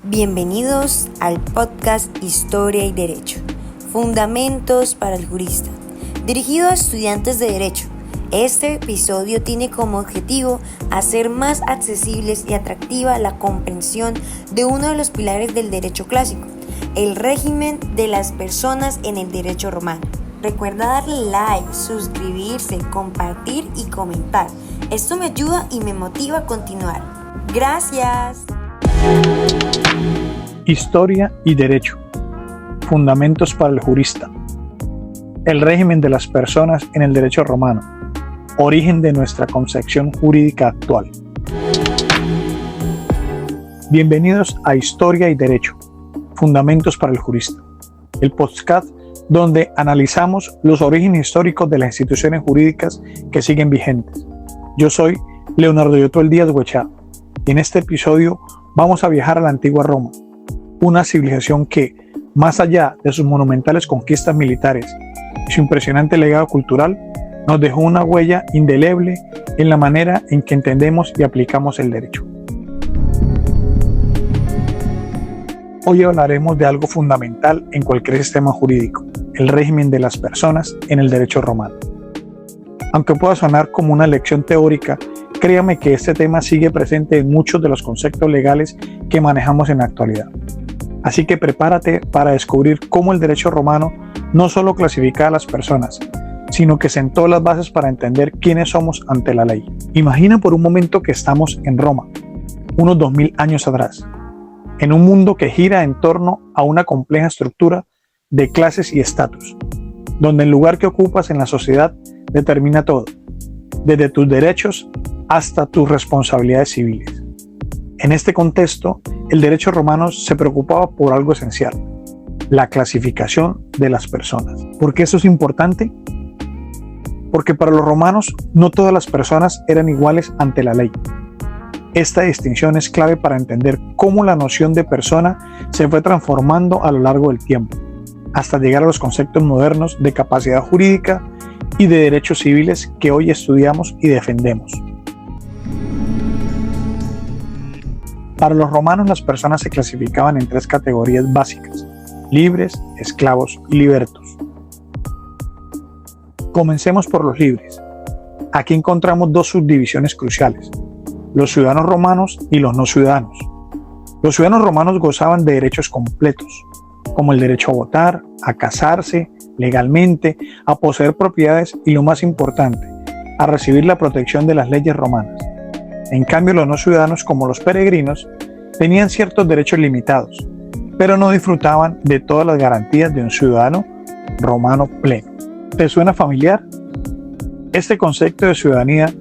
Bienvenidos al podcast Historia y Derecho, Fundamentos para el Jurista, dirigido a estudiantes de Derecho. Este episodio tiene como objetivo hacer más accesibles y atractiva la comprensión de uno de los pilares del derecho clásico, el régimen de las personas en el derecho romano. Recuerda darle like, suscribirse, compartir y comentar. Esto me ayuda y me motiva a continuar. ¡Gracias! Historia y Derecho. Fundamentos para el jurista. El régimen de las personas en el derecho romano. Origen de nuestra concepción jurídica actual. Bienvenidos a Historia y Derecho. Fundamentos para el jurista. El podcast donde analizamos los orígenes históricos de las instituciones jurídicas que siguen vigentes. Yo soy Leonardo Yotol Díaz Huechá y en este episodio vamos a viajar a la antigua Roma, una civilización que, más allá de sus monumentales conquistas militares y su impresionante legado cultural, nos dejó una huella indeleble en la manera en que entendemos y aplicamos el derecho. Hoy hablaremos de algo fundamental en cualquier sistema jurídico, el régimen de las personas en el derecho romano. Aunque pueda sonar como una lección teórica, créame que este tema sigue presente en muchos de los conceptos legales que manejamos en la actualidad. Así que prepárate para descubrir cómo el derecho romano no solo clasifica a las personas, sino que sentó las bases para entender quiénes somos ante la ley. Imagina por un momento que estamos en Roma, unos 2000 años atrás, en un mundo que gira en torno a una compleja estructura de clases y estatus, donde el lugar que ocupas en la sociedad determina todo, desde tus derechos hasta tus responsabilidades civiles. En este contexto, el derecho romano se preocupaba por algo esencial, la clasificación de las personas. ¿Por qué eso es importante? Porque para los romanos no todas las personas eran iguales ante la ley. Esta distinción es clave para entender cómo la noción de persona se fue transformando a lo largo del tiempo, hasta llegar a los conceptos modernos de capacidad jurídica y de derechos civiles que hoy estudiamos y defendemos. Para los romanos las personas se clasificaban en tres categorías básicas: libres, esclavos y libertos. Comencemos por los libres. Aquí encontramos dos subdivisiones cruciales: los ciudadanos romanos y los no ciudadanos. Los ciudadanos romanos gozaban de derechos completos, como el derecho a votar, a casarse legalmente, a poseer propiedades y, lo más importante, a recibir la protección de las leyes romanas. En cambio, los no ciudadanos, como los peregrinos, tenían ciertos derechos limitados, pero no disfrutaban de todas las garantías de un ciudadano romano pleno. ¿Te suena familiar? Este concepto de ciudadanía,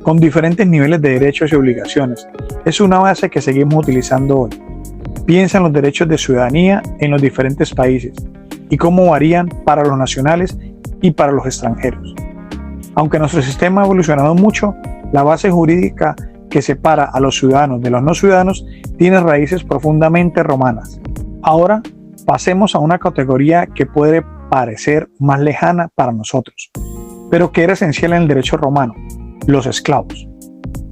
con diferentes niveles de derechos y obligaciones, es una base que seguimos utilizando hoy. Piensa en los derechos de ciudadanía en los diferentes países y cómo varían para los nacionales y para los extranjeros. Aunque nuestro sistema ha evolucionado mucho, la base jurídica que separa a los ciudadanos de los no ciudadanos tiene raíces profundamente romanas. Ahora pasemos a una categoría que puede parecer más lejana para nosotros, pero que era esencial en el derecho romano: los esclavos.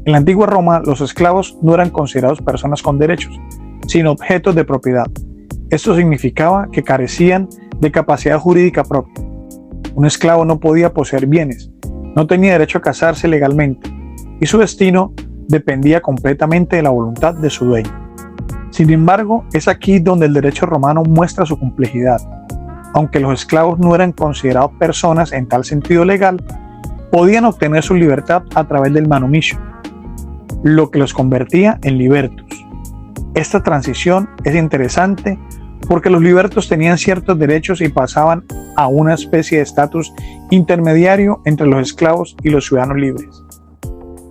En la antigua Roma, los esclavos no eran considerados personas con derechos, sino objetos de propiedad. Esto significaba que carecían de capacidad jurídica propia. Un esclavo no podía poseer bienes, no tenía derecho a casarse legalmente, y su destino dependía completamente de la voluntad de su dueño. Sin embargo, es aquí donde el derecho romano muestra su complejidad. Aunque los esclavos no eran considerados personas en tal sentido legal, podían obtener su libertad a través del manumicio, lo que los convertía en libertos. Esta transición es interesante porque los libertos tenían ciertos derechos y pasaban a una especie de estatus intermediario entre los esclavos y los ciudadanos libres.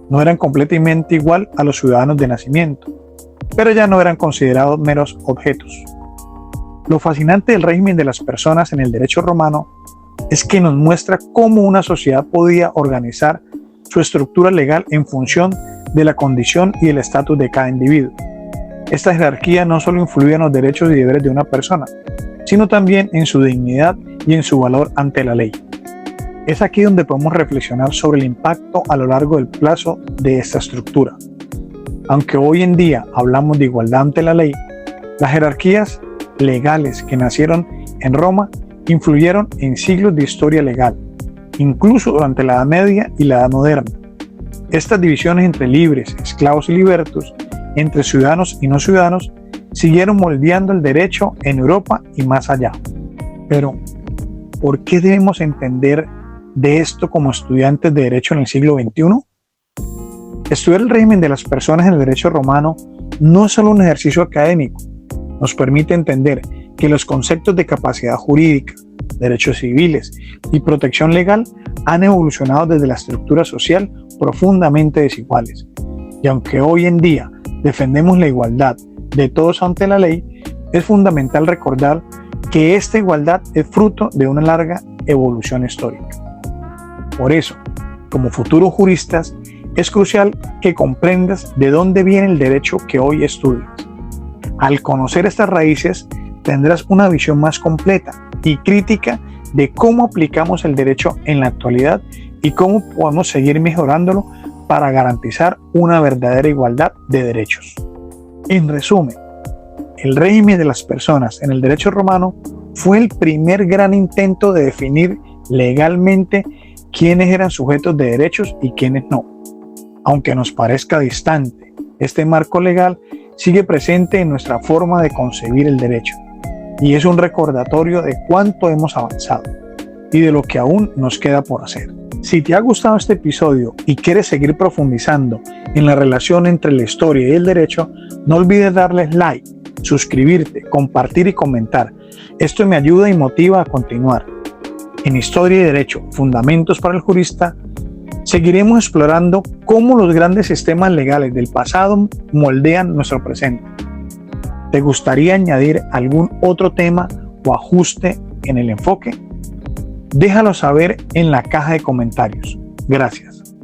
No eran completamente igual a los ciudadanos de nacimiento, pero ya no eran considerados meros objetos. Lo fascinante del régimen de las personas en el derecho romano es que nos muestra cómo una sociedad podía organizar su estructura legal en función de la condición y el estatus de cada individuo. Esta jerarquía no solo influía en los derechos y deberes de una persona, sino también en su dignidad y en su valor ante la ley. Es aquí donde podemos reflexionar sobre el impacto a lo largo del plazo de esta estructura. Aunque hoy en día hablamos de igualdad ante la ley, Las jerarquías legales que nacieron en Roma influyeron en siglos de historia legal, incluso durante la Edad Media y la Edad Moderna. Estas divisiones entre libres, esclavos y libertos, entre ciudadanos y no ciudadanos, siguieron moldeando el derecho en Europa y más allá. Pero, ¿por qué debemos entender de esto como estudiantes de derecho en el siglo XXI? Estudiar el régimen de las personas en el derecho romano no es solo un ejercicio académico, nos permite entender que los conceptos de capacidad jurídica, derechos civiles y protección legal han evolucionado desde la estructura social profundamente desiguales. Y aunque hoy en día defendemos la igualdad de todos ante la ley, es fundamental recordar que esta igualdad es fruto de una larga evolución histórica. Por eso, como futuros juristas, es crucial que comprendas de dónde viene el derecho que hoy estudias. Al conocer estas raíces, tendrás una visión más completa y crítica de cómo aplicamos el derecho en la actualidad y cómo podemos seguir mejorándolo para garantizar una verdadera igualdad de derechos. En resumen, el régimen de las personas en el derecho romano fue el primer gran intento de definir legalmente quiénes eran sujetos de derechos y quiénes no. Aunque nos parezca distante, este marco legal sigue presente en nuestra forma de concebir el derecho y es un recordatorio de cuánto hemos avanzado y de lo que aún nos queda por hacer. Si te ha gustado este episodio y quieres seguir profundizando en la relación entre la historia y el derecho, no olvides darles like, suscribirte, compartir y comentar. Esto me ayuda y motiva a continuar. En Historia y Derecho, Fundamentos para el Jurista, seguiremos explorando cómo los grandes sistemas legales del pasado moldean nuestro presente. ¿Te gustaría añadir algún otro tema o ajuste en el enfoque? Déjalo saber en la caja de comentarios. Gracias.